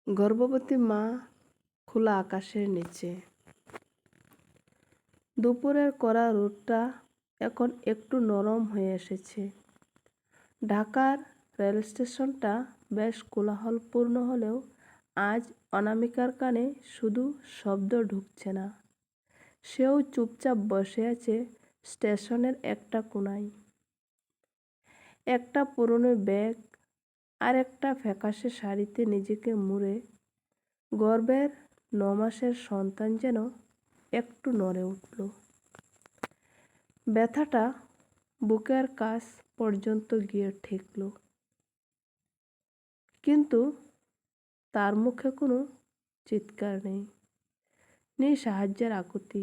গর্ভবতী মা খোলা আকাশের নিচে। দুপুরের কড়া রোদটা এখন একটু নরম হয়ে এসেছে। ঢাকার রেল স্টেশনটা বেশ কোলাহলপূর্ণ হলেও আজ অনামিকার কানে শুধু শব্দ ঢুকছে না, সেও চুপচাপ বসে আছে স্টেশনের একটা কোণায়। একটা পুরনো ব্যাগ আর একটা ফ্যাকাশে শাড়িতে নিজেকে মুড়ে গর্ভের 9 মাসের সন্তান যেন একটু নড়ে উঠল। ব্যথাটা বুকের কাছ পর্যন্ত গিয়ে ঠেকল, কিন্তু তার মুখে কোনো চিৎকার নেই, নেই সাহায্যের আকুতি।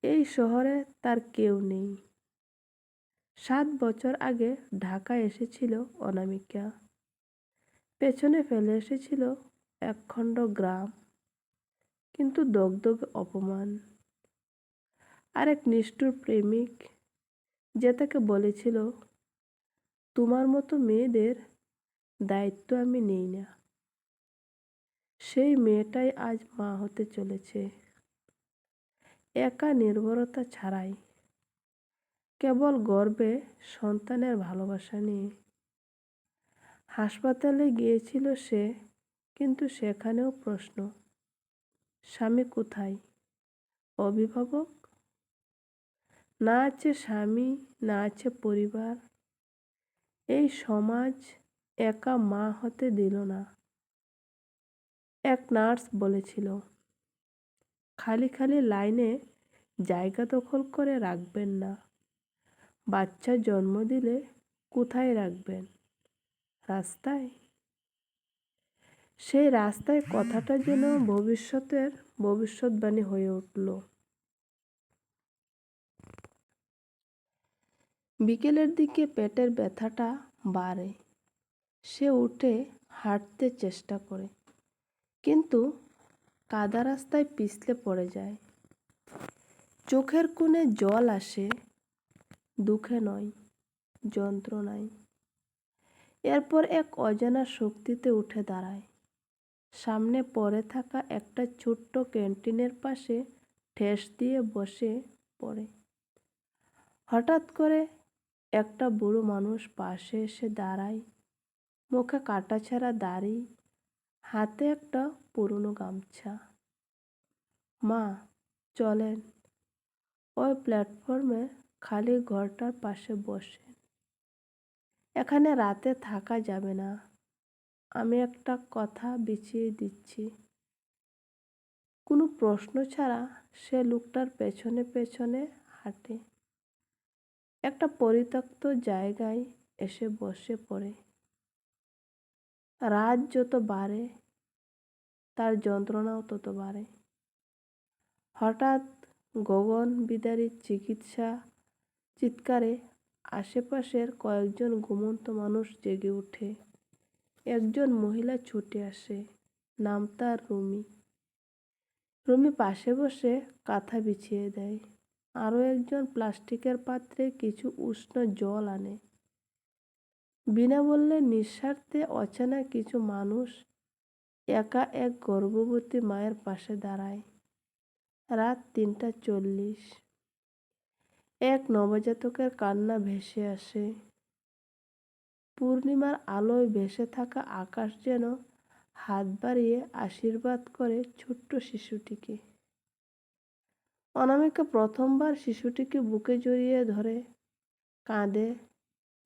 এই শহরে তার কেউ নেই। 7 বছর আগে ঢাকায় এসেছিল অনামিকা। পেছনে ফেলে এসেছিল একখণ্ড গ্রাম, কিন্তু দগদগে অপমান। আরেক নিষ্ঠুর প্রেমিক যে তাকে বলেছিল, তোমার মতো মেয়েদের দায়িত্ব আমি নেই না। সেই মেয়েটাই আজ মা হতে চলেছে, একা নির্ভরতা ছাড়াই, কেবল গর্ভে সন্তানের ভালোবাসা নিয়ে। হাসপাতালে গিয়েছিল সে, কিন্তু সেখানেও প্রশ্ন, স্বামী কোথায়? অভিভাবক? না আছে স্বামী, না আছে পরিবার। এই সমাজ একা মা হতে দিল না। এক নার্স বলেছিল, খালি খালি লাইনে জায়গা দখল করে রাখবেন না। বাচ্চা জন্ম দিলে কোথায় রাখবেন? রাস্তায়? সেই রাস্তায় কথাটা যেন ভবিষ্যৎবাণী হয়ে উঠল। বিকেলের দিকে পেটের ব্যথাটা বাড়ে। সে উঠে হাঁটতে চেষ্টা করে, কিন্তু কাদা রাস্তায় পিছলে পড়ে যায়। চোখের কোণে জল আসে, দুঃখে নয়, যন্ত্রণায়। এরপর এক অজানা শক্তিতে উঠে দাঁড়ায়। সামনে পড়ে থাকা একটা ছোট্ট ক্যান্টিনের পাশে ঠেস দিয়ে বসে পড়ে। হঠাৎ করে একটা বুড়ো মানুষ পাশে এসে দাঁড়ায়, মুখে কাটাছেঁড়া দাড়ি, হাতে একটা পুরনো গামছা। মা, চলেন। ওই প্ল্যাটফর্মে খালি ঘরটার পাশে বসে। এখানে রাতে থাকা যাবে না, আমি একটা কথা বিছিয়ে দিচ্ছি। কোনো প্রশ্ন ছাড়া সে লোকটার পেছনে পেছনে হাঁটে। একটা পরিত্যক্ত জায়গায় এসে বসে পড়ে। রাত যত বাড়ে, তার যন্ত্রণাও তত বাড়ে। হঠাৎ গগন বিদারী চিৎকারে আশেপাশের কয়েকজন ঘুমন্ত মানুষ জেগে ওঠে। একজন মহিলা ছুটে আসে, নাম তার রুমি। রুমি পাশে বসে কাঁথা বিছিয়ে দেয়। আরও একজন প্লাস্টিকের পাত্রে কিছু উষ্ণ জল আনে। বিনা বললে নিঃস্বার্থে অচেনা কিছু মানুষ একা এক গর্ভবতী মায়ের পাশে দাঁড়ায়। রাত 3:40। এক নবজাতকের কান্না ভেসে আসে। পূর্ণিমার আলোয় ভেসে থাকা আকাশ যেন হাত বাড়িয়ে আশীর্বাদ করে ছোট্ট শিশুটিকে। অনামিকা প্রথমবার শিশুটিকে বুকে জড়িয়ে ধরে কাঁদে,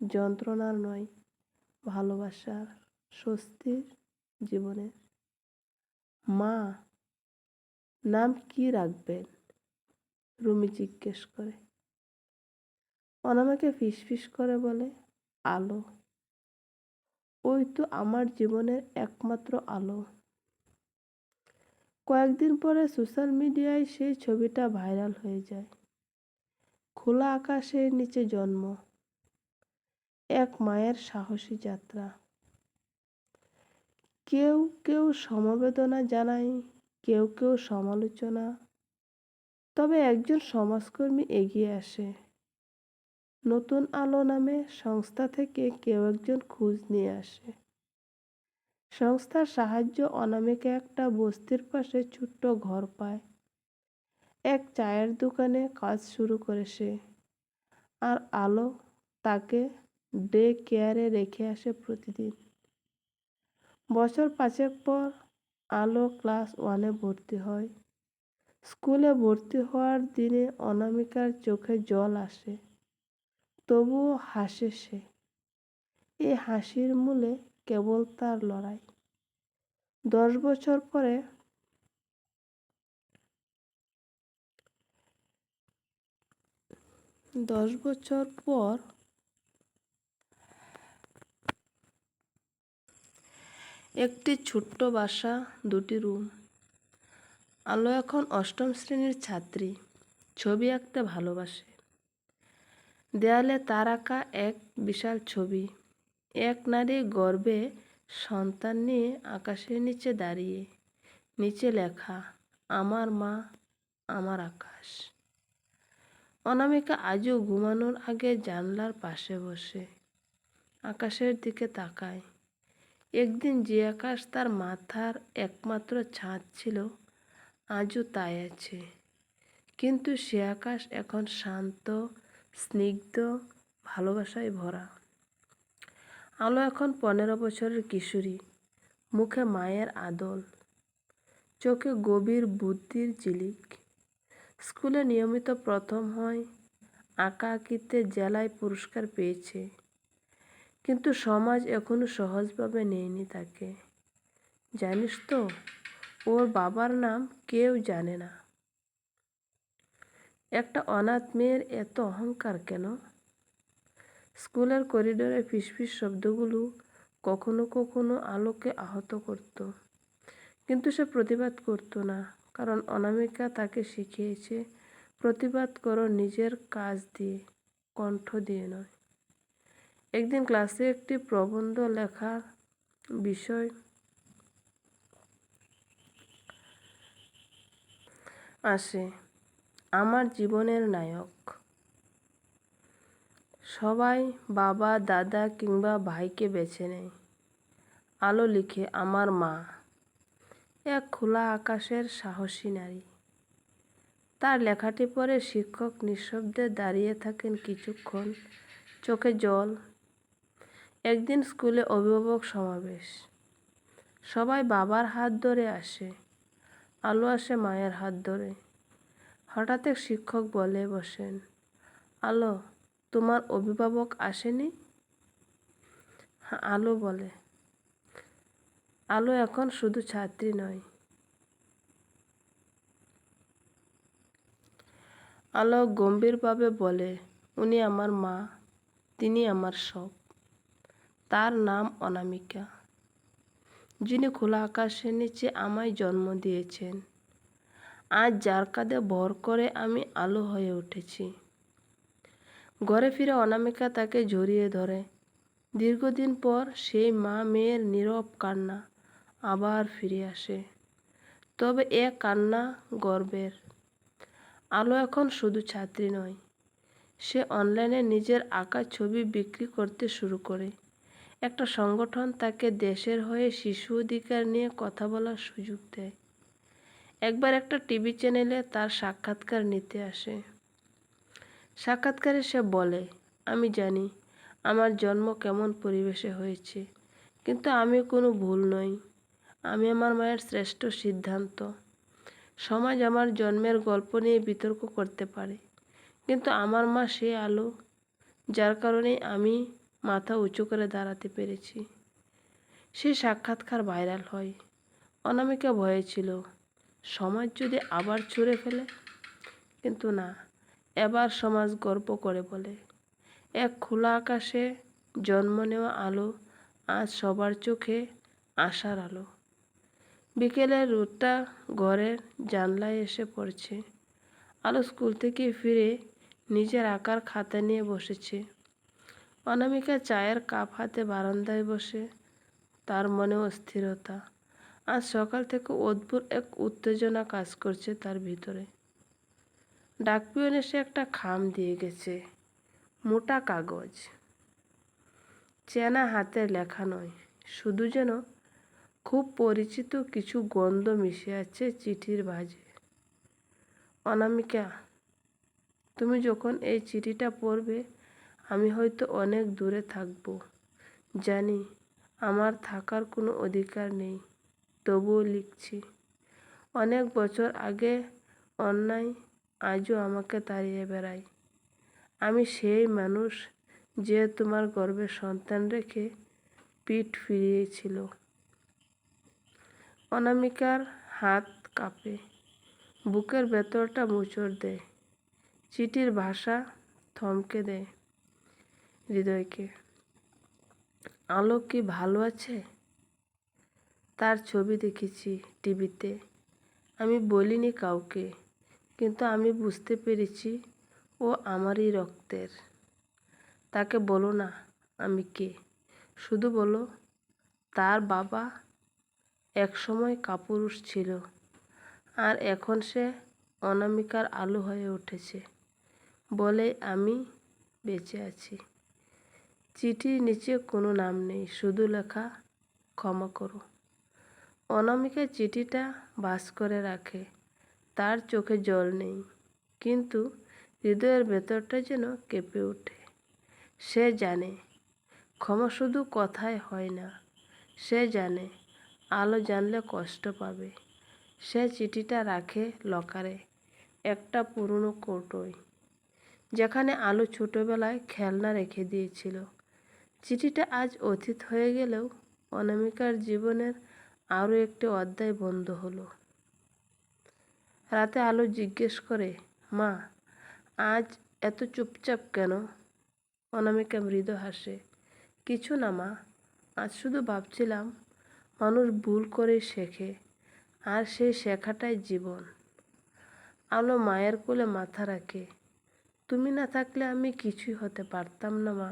যন্ত্রণার নয়, ভালোবাসার, স্বস্তির, জীবনের। মা, নাম কি রাখবেন? রুমি জিজ্ঞেস করে। অনামিকা ফিসফিস করে বলে, আলো। ওই তো আমার জীবনের একমাত্র আলো। কয়েকদিন পরে সোশ্যাল মিডিয়ায় সেই ছবিটা ভাইরাল হয়ে যায়। খোলা আকাশের নিচে জন্ম, এক মায়ের সাহসী যাত্রা। কেউ কেউ সমবেদনা জানায়, কেউ কেউ সমালোচনা। তবে একজন সমাজকর্মী এগিয়ে আসে। নতুন আলো নামে সংস্থা থেকে কেউ একজন খোঁজ নিয়ে আসে। সংস্থার সাহায্য অনামিকা একটা বস্তির পাশে ছোট্ট ঘর পায়। এক চায়ের দোকানে কাজ শুরু করে সে। আর আলো তাকে ডে কেয়ারে রেখে আসে প্রতিদিন। বছর 5 পর আলো ক্লাস 1-এ ভর্তি হয়। স্কুলে ভর্তি হওয়ার দিনে অনামিকার চোখে জল আসে, তবুও হাসে সে। এই হাসির মূলে কেবল তার লড়াই। 10 বছর পরে 10 বছর পর একটি ছোট্ট বাসা, 2টি রুম। আলো এখন 8ম শ্রেণীর ছাত্রী। ছবি আঁকতে ভালোবাসে। দেয়ালে তার আঁকা এক বিশাল ছবি, এক নারী গর্ভে সন্তান নিয়ে আকাশের নিচে দাঁড়িয়ে। নিচে লেখা, আমার মা, আমার আকাশ। অনামিকা আজও ঘুমানোর আগে জানলার পাশে বসে আকাশের দিকে তাকায়। একদিন যে আকাশ তার মাথার একমাত্র ছাদ ছিল, আজও তাই আছে। কিন্তু সে আকাশ এখন শান্ত, স্নিগ্ধ, ভালোবাসায় ভরা। আলো এখন 15 বছরের কিশোরী। মুখে মায়ের আদল, চোখে গভীর বুদ্ধির ঝিলিক। স্কুলে নিয়মিত প্রথম হয়, আঁকাআঁকিতে জেলায় পুরস্কার পেয়েছে। কিন্তু সমাজ এখনো সহজভাবে নেয়নি তাকে। জানিস তো, ওর বাবার নাম কেউ জানে না। একটা অনাথ মেয়ের এত অহংকার কেন? স্কুলের করিডোরে ফিসফিস শব্দগুলো কখনো কখনো আলোকে আহত করত, কিন্তু সে প্রতিবাদ করত না, কারণ অনামিকা তাকে শিখিয়েছে, প্রতিবাদ করো নিজের কাজ দিয়ে, কণ্ঠ দিয়ে নয়। একদিন ক্লাসে একটি প্রবন্ধ লেখার বিষয় আসে, আমার জীবনের নায়ক। সবাই বাবা, দাদা কিংবা ভাইকে বেছে নেয়। আলো লিখে, আমার মা, এক খোলা আকাশের সাহসী নারী। তার লেখাটি পড়ে শিক্ষক নিঃশব্দে দাঁড়িয়ে থাকেন কিছুক্ষণ, চোখে জল। একদিন স্কুলে অভিভাবক সমাবেশ। সবাই বাবার হাত ধরে আসে। আলো আসে মায়ের হাত ধরে। হঠাৎ এক শিক্ষক বলে বসেন, আলো, তোমার অভিভাবক আসেনি? আলো বলে, আলো এখন শুধু ছাত্রী নয়। আলো গম্ভীরভাবে বলে, উনি আমার মা, তিনি আমার সব। তার নাম অনামিকা, যিনি খোলা আকাশের নিচে আমায় জন্ম দিয়েছেন। আজ যার কাঁধে ভর করে আমি আলো হয়ে উঠেছি। ঘরে ফিরে অনামিকা তাকে জড়িয়ে ধরে। দীর্ঘদিন পর সেই মা মেয়ের নীরব কান্না আবার ফিরে আসে। তবে এ কান্না গর্বের। আলো এখন শুধু ছাত্রী নয়, সে অনলাইনে নিজের আঁকা ছবি বিক্রি করতে শুরু করে। একটা সংগঠন তাকে দেশের হয়ে শিশু অধিকার নিয়ে কথা বলার সুযোগ দেয়। একবার একটা টিভি চ্যানেলে তার সাক্ষাৎকার নিতে আসে। সাক্ষাৎকারে সে বলে, আমি জানি আমার জন্ম কেমন পরিবেশে হয়েছে, কিন্তু আমি কোনো ভুল নই। আমি আমার মায়ের শ্রেষ্ঠ সিদ্ধান্ত। সমাজ আমার জন্মের গল্প নিয়ে বিতর্ক করতে পারে, কিন্তু আমার মা সে আলো, যার কারণে আমি মাথা উঁচু করে দাঁড়াতে পেরেছি। সেই সাক্ষাৎকার ভাইরাল হয়। অনামিকা ভয়ে ছিল, সমাজ যদি আবার ছুঁড়ে ফেলে। কিন্তু না, এবার সমাজ গর্ব করে বলে, এক খোলা আকাশে জন্ম নেওয়া আলো আজ সবার চোখে আশার আলো। বিকেলের রোদটা ঘরের জানলায় এসে পড়ছে। আলো স্কুল থেকে ফিরে নিজের আঁকার খাতা নিয়ে বসেছে। অনামিকা চায়ের কাপ হাতে বারান্দায় বসে, তার মনে অস্থিরতা। আজ সকাল থেকে অদ্ভুত এক উত্তেজনা কাজ করছে তার ভিতরে। ডাকপিয়ন এসে একটা খাম দিয়ে গেছে, মোটা কাগজ, চেনা হাতের লেখা নয়, শুধু যেন খুব পরিচিত কিছু গন্ধ মিশে আছে চিঠির ভাঁজে। অনামিকা, তুমি যখন এই চিঠিটা পড়বে আমি হয়তো অনেক দূরে থাকবো। জানি আমার থাকার কোনো অধিকার নেই, তবুও লিখছি। অনেক বছর আগে অন্যায় আজও আমাকে তাড়িয়ে বেড়ায়। আমি সেই মানুষ যে তোমার গর্ভে সন্তান রেখে পিঠ ফিরিয়েছিল। অনামিকার হাত কাঁপে, বুকের ভেতরটা মোচড় দেয়। চিঠির ভাষা থমকে দেয় হৃদয়কে। আলো কি ভালো আছে? তার ছবি দেখেছি টিভিতে, আমি বলিনি কাউকে, কিন্তু আমি বুঝতে পেরেছি ও আমারই রক্তের। তাকে বলো না আমি কে, শুধু বলো তার বাবা একসময় কাপুরুষ ছিল, আর এখন সে অনামিকার আলো হয়ে উঠেছে বলে আমি বেঁচে আছি। চিঠির নিচে কোনো নাম নেই, শুধু লেখা ক্ষমা করো। অনামিকা চিঠিটা ভাঁজ করে রাখে। তার চোখে জল নেই, কিন্তু হৃদয়ের ভেতরটা যেন কেঁপে ওঠে। সে জানে ক্ষমা শুধু কথায় হয় না। সে জানে আলো জানলে কষ্ট পাবে। সে চিঠিটা রাখে লকারে, একটা পুরনো কৌটোয়, যেখানে আলো ছোটবেলায় খেলনা রেখে দিয়েছিল। চিঠিটা আজ অতীত হয়ে গেলেও অনামিকার জীবনের আরও একটি অধ্যায় বন্ধ হলো। রাতে আলো জিজ্ঞেস করে, মা আজ এত চুপচাপ কেন? অনামিকা মৃদু হাসে, কিছু না মা, আজ শুধু ভাবছিলাম মানুষ ভুল করে শেখে, আর সেই শেখাটাই জীবন। আলো মায়ের কোলে মাথা রাখে, তুমি না থাকলে আমি কিছুই হতে পারতাম না মা।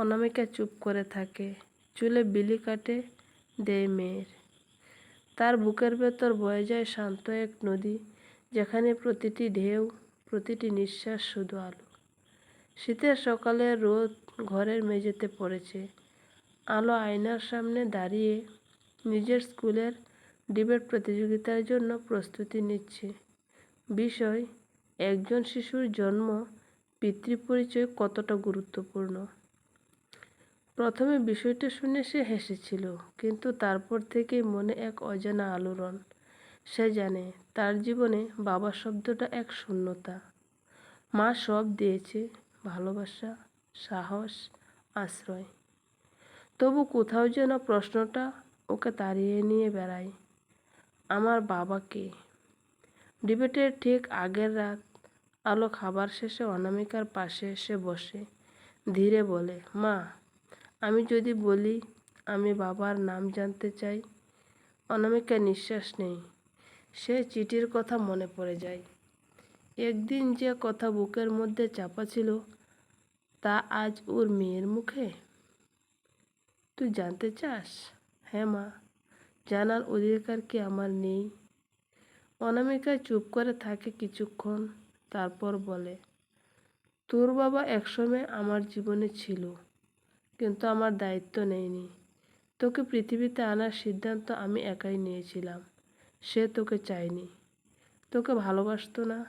অনামিকা চুপ করে থাকে, চুলে বিলি কাটে দেয় মেয়ের। তার বুকের ভেতর বয়ে যায় শান্ত এক নদী, যেখানে প্রতিটি ঢেউ, প্রতিটি নিঃশ্বাস শুধু আলো। শীতের সকালে রোদ ঘরের মেঝেতে পড়েছে। আলো আয়নার সামনে দাঁড়িয়ে নিজের স্কুলের ডিবেট প্রতিযোগিতার জন্য প্রস্তুতি নিচ্ছে। বিষয়, একজন শিশুর জন্ম, পিতৃপরিচয় কতটা গুরুত্বপূর্ণ। প্রথমে বিষয়টা শুনে সে হেসেছিল, কিন্তু তারপর থেকেই মনে এক অজানা আলোড়ন। সে জানে তার জীবনে বাবা শব্দটা এক শূন্যতা। মা সব দিয়েছে, ভালোবাসা, সাহস, আশ্রয়। তবু কোথাও যেন প্রশ্নটা ওকে তাড়িয়ে নিয়ে বেড়ায়, আমার বাবা কে? ডিবেটের ঠিক আগের রাত, আলো খাবার শেষে অনামিকার পাশে এসে বসে ধীরে বলে, মা আমি যদি বলি আমি বাবার নাম জানতে চাই? অনামিকা নিঃশ্বাস নেই। সে চিঠির কথা মনে পড়ে যায়। একদিন যে কথা বুকের মধ্যে চাপা ছিল, তা আজ ওর মেয়ের মুখে। তুই জানতে চাস? হ্যাঁ মা, জানার অধিকার কি আমার নেই? অনামিকা চুপ করে থাকে কিছুক্ষণ, তারপর বলে, তোর বাবা একসময় আমার জীবনে ছিল, কিন্তু আমার দায়িত্ব নেয়নি। তোকে পৃথিবীতে আনার সিদ্ধান্ত আমি একাই নিয়েছিলাম। সে তোকে চায়নি, তোকে ভালোবাসতো না,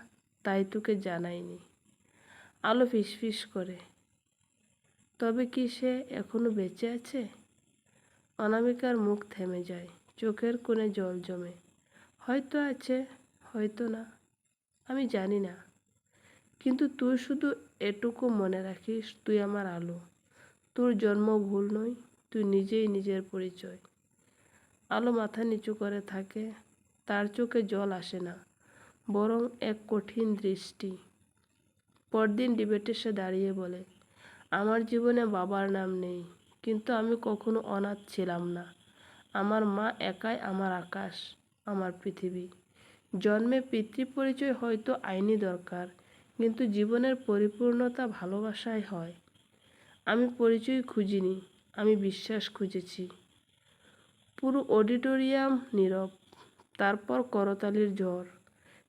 তাই তোকে জানায়নি। আলো ফিসফিস করে, তবে কি সে এখনো বেঁচে আছে? অনামিকার মুখ থেমে যায়, চোখের কোণে জল জমে। হয়তো আছে, হয়তো না, আমি জানি না, কিন্তু তুই শুধু এটুকু মনে রাখিস, তুই আমার আলো। তোর জন্ম ভুল নয়, তুই নিজেই নিজের পরিচয়। আলো মাথা নিচু করে থাকে, তার চোখে জল আসে না, বরং এক কঠিন দৃষ্টি। পরদিন ডিবেটে সে দাঁড়িয়ে বলে, আমার জীবনে বাবার নাম নেই, কিন্তু আমি কখনো অনাথ ছিলাম না। আমার মা একাই আমার আকাশ, আমার পৃথিবী। জন্মে পিতৃপরিচয় হয়তো আইনি দরকার, কিন্তু জীবনের পরিপূর্ণতা ভালোবাসায় হয়। আমি পরিচয় খুঁজিনি, আমি বিশ্বাস খুঁজেছি। পুরো অডিটোরিয়াম নীরব, তারপর করতালির ঝড়।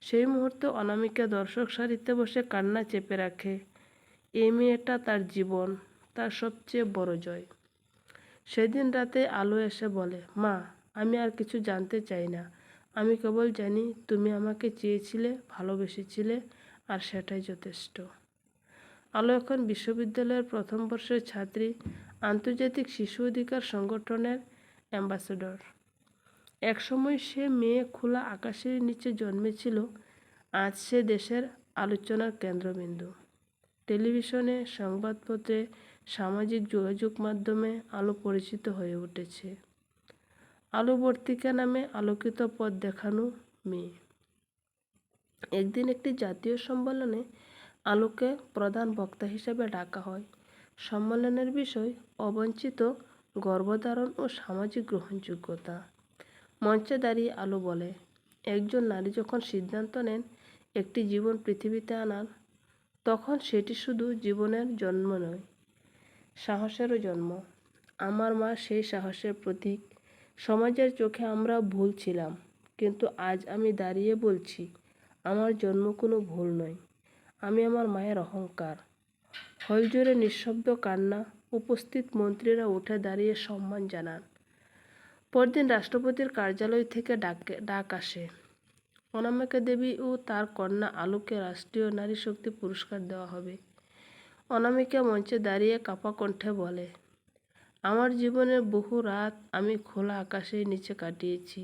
সেই মুহূর্তে অনামিকা দর্শক সারিতে বসে কান্না চেপে রাখে। এই মেয়েটা তার জীবন, তার সবচেয়ে বড় জয়। সেদিন রাতে আলো এসে বলে, মা আমি আর কিছু জানতে চাই না। আমি কেবল জানি তুমি আমাকে চেয়েছিলে, ভালোবেসেছিলে, আর সেটাই যথেষ্ট। আলো এখন বিশ্ববিদ্যালয়ের প্রথম বর্ষের ছাত্রী, আন্তর্জাতিক শিশু অধিকার সংগঠনের অ্যাম্বাসেডর। একসময় সে মেয়ে খোলা আকাশের নিচে জন্মেছিল, আজ সে দেশের আলোচনার কেন্দ্রবিন্দু। টেলিভিশনে, সংবাদপত্রে, সামাজিক যোগাযোগ মাধ্যমে আলো পরিচিত হয়ে উঠেছে। আলোবর্তিকা নামে আলোকিত পথ দেখানো মেয়ে। একদিন একটি জাতীয় সম্মেলনে আলোকে প্রধান বক্তা হিসেবে ডাকা হয়। সম্মেলনের বিষয় অবঞ্চিত গর্ভধারণ ও সামাজিক গ্রহণযোগ্যতা। মঞ্চে দাঁড়িয়ে আলো বলে, একজন নারী যখন সিদ্ধান্ত নেন একটি জীবন পৃথিবীতে আনার, তখন সেটি শুধু জীবনের জন্ম নয়, সাহসেরও জন্ম। আমার মা সেই সাহসের প্রতীক। সমাজের চোখে আমরা ভুল ছিলাম, কিন্তু আজ আমি দাঁড়িয়ে বলছি, আমার জন্ম কোনো ভুল নয়, আমি আমার মায়ের অহংকার। হল জুড়ে নিঃশব্দ কান্না। উপস্থিত মন্ত্রীরা উঠে দাঁড়িয়ে সম্মান জানান। পরদিন রাষ্ট্রপতির কার্যালয় থেকে ডাক আসে। অনামিকা দেবী ও তার কন্যা আলোকে রাষ্ট্রীয় নারী শক্তি পুরস্কার দেওয়া হবে। অনামিকা মঞ্চে দাঁড়িয়ে কাঁপা কণ্ঠে বলে, আমার জীবনের বহু রাত আমি খোলা আকাশের নিচে কাটিয়েছি।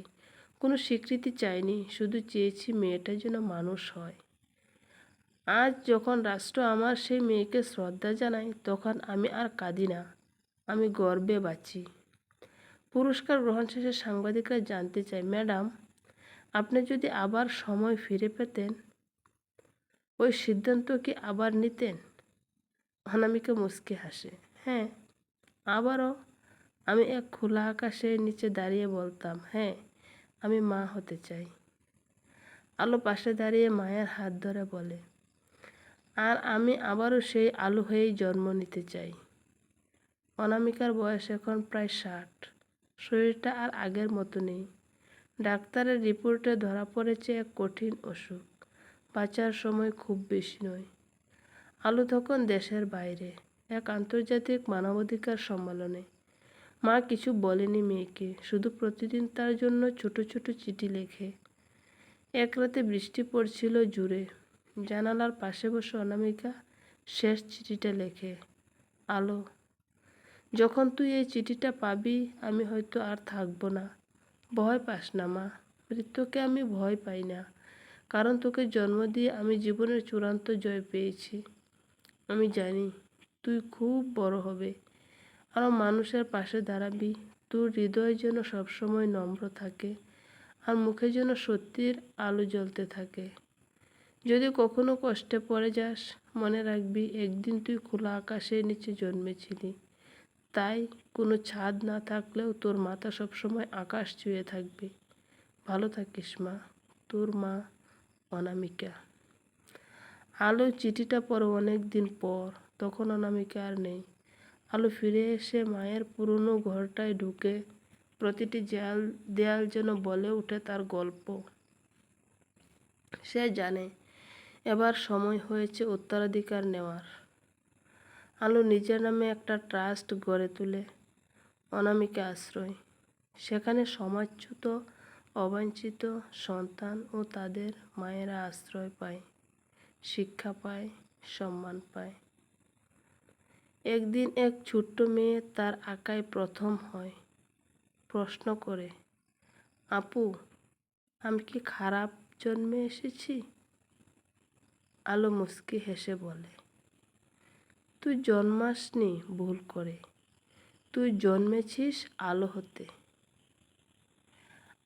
কোনো স্বীকৃতি চাইনি, শুধু চেয়েছি মেয়েটা যেন মানুষ হয়। আজ যখন রাষ্ট্র আমার সেই মেয়েকে শ্রদ্ধা জানায়, তখন আমি আর কাঁদি না, আমি গর্বে বাঁচি। পুরস্কার গ্রহণ শেষে সাংবাদিকরা জানতে চায়, ম্যাডাম, আপনি যদি আবার সময় ফিরে পেতেন, ওই সিদ্ধান্ত কি আবার নিতেন? অনামিকা মুচকি হাসে, হ্যাঁ, আবারও। আমি এক খোলা আকাশের নিচে দাঁড়িয়ে বলতাম, হ্যাঁ, আমি মা হতে চাই। আলো পাশে দাঁড়িয়ে মায়ের হাত ধরে বলে, আর আমি আবারও সেই আলো হয়েই জন্ম নিতে চাই। অনামিকার বয়স এখন প্রায় 60। শরীরটা আর আগের মতো নেই। ডাক্তারের রিপোর্টে ধরা পড়েছে এক কঠিন অসুখ। বাঁচার সময় খুব বেশি নয়। আলো তখন দেশের বাইরে, এক আন্তর্জাতিক মানবাধিকার সম্মেলনে। মা কিছু বলেনি মেয়েকে, শুধু প্রতিদিন তার জন্য ছোট ছোট চিঠি লেখে। এক রাতে বৃষ্টি পড়ছিল জুড়ে। জানালার পাশে বসে অনামিকা শেষ চিঠিটা লেখে, আলো, যখন তুই এই চিঠিটা পাবি, আমি হয়তো আর থাকবো না। ভয় পাস না মা, মৃত্যুকে আমি ভয় পাই না, কারণ তোকে জন্ম দিয়ে আমি জীবনের চূড়ান্ত জয় পেয়েছি। আমি জানি তুই খুব বড় হবে, আরও মানুষের পাশে দাঁড়াবি। তোর হৃদয় যেন সবসময় নম্র থাকে, আর মুখে যেন সত্যির আলো জ্বলতে থাকে। যদি কখনো কষ্টে পড়ে যাস, মনে রাখবি একদিন তুই খোলা আকাশের নিচে জন্মেছিলি। তাই কোনো ছাদ না থাকলেও তোর মাথা সবসময় আকাশ ছুঁয়ে থাকবে। ভালো থাকিস মা, তোর মা অনামিকা। আলো চিঠিটা পড়ে অনেক দিন পর। তখন অনামিকা আর নেই। আলো ফিরে এসে মায়ের পুরনো ঘরটায় ঢুকে প্রতিটি দেয়াল যেন বলে ওঠে তার গল্প। সে জানে এবার সময় হয়েছে উত্তরাধিকার নেওয়ার। আলো নিজের নামে একটা ট্রাস্ট গড়ে তোলে, অনামিকা আশ্রয়। সেখানে সমাজচ্যুত, অবাঞ্ছিত সন্তান ও তাদের মায়েরা আশ্রয় পায়, শিক্ষা পায়, সম্মান পায়। একদিন এক ছোট্ট মেয়ে তার আঁকায় প্রথম হয়। প্রশ্ন করে, আপু, আমি কি খারাপ জন্মে এসেছি? আলো মুচকি হেসে বলে, তুই জন্মাসনি ভুল করে, তুই জন্মেছিস আলো হতে।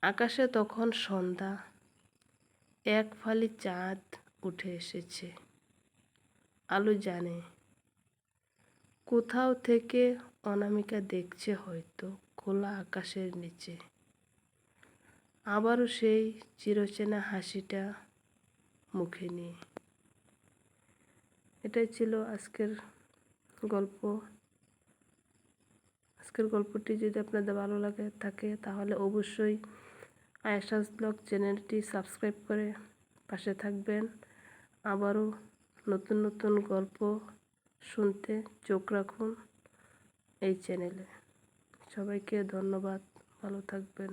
আকাশে তখন সন্ধ্যা, এক ফালি চাঁদ উঠে এসেছে। আলো জানে কোথাও থেকে অনামিকা দেখছে হয়তো খোলা আকাশের নিচে আবারও সেই চিরচেনা হাসিটা মুখে নিয়ে। এটাই ছিল আজকের গল্প। আজকের গল্পটি যদি আপনাদের ভালো লাগে থাকে, তাহলে অবশ্যই আয়েশাস ব্লগ চ্যানেলটি সাবস্ক্রাইব করে পাশে থাকবেন। আবারও নতুন নতুন গল্প শুনতে চোখ রাখুন এই চ্যানেলে। সবাইকে ধন্যবাদ, ভালো থাকবেন।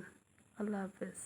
আল্লাহ হাফেজ।